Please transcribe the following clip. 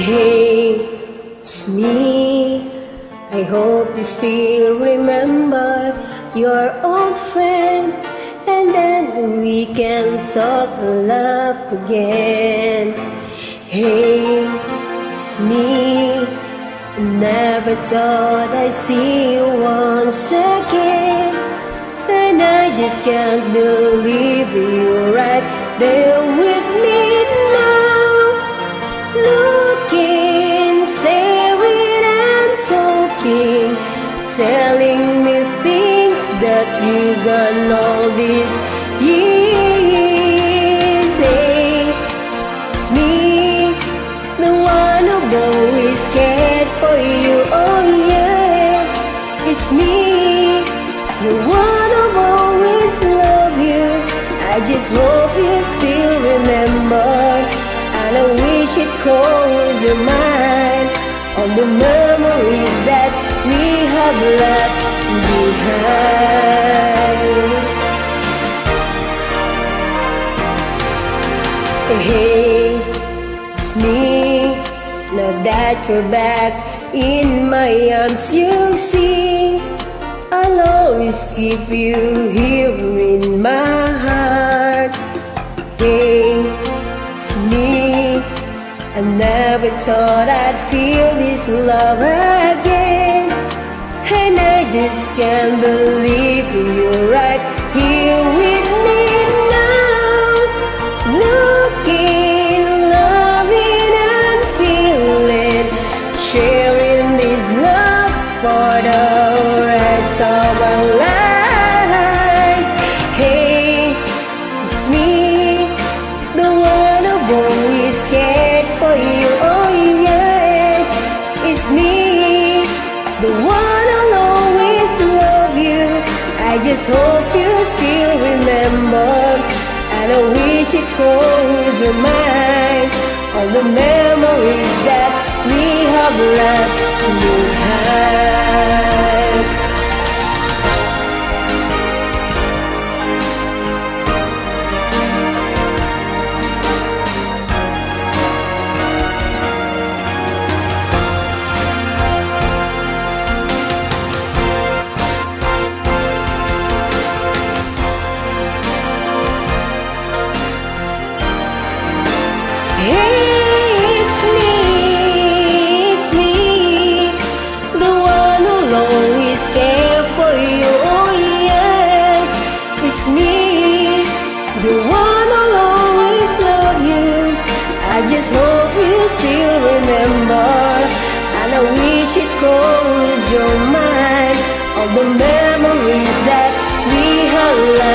Hey, it's me. I hope you still remember your old friend, and then we can talk love again. Hey, it's me. I never thought I'd see you once again, and I just can't believe you're right there with me now. Looking, staring and talking, telling me things that you've done all these years. Hey, it's me, the one who've always cared for you. Oh yes, it's me, the one who've always loved you. I just hope you still remember, and I wish it calls your mind on the memories that we have left behind. Hey, it's me. Now that you're back in my arms, you'll see I'll always keep you here in my heart. Hey, it's me. I never thought I'd feel this love again, and I just can't believe you're right here with me now. Looking, loving and feeling, sharing this love for the rest of our lives. Hey, it's me, the one who've always cared for you. Oh yes, it's me, the one who'll always love you. I just hope you still remember, and I wish it calls your mind all the memories that we have left behind. It's me, the one who'll always care for you. Oh yes, it's me, the one who'll always love you. I just hope you still remember, and I wish it calls your mind all the memories that we have left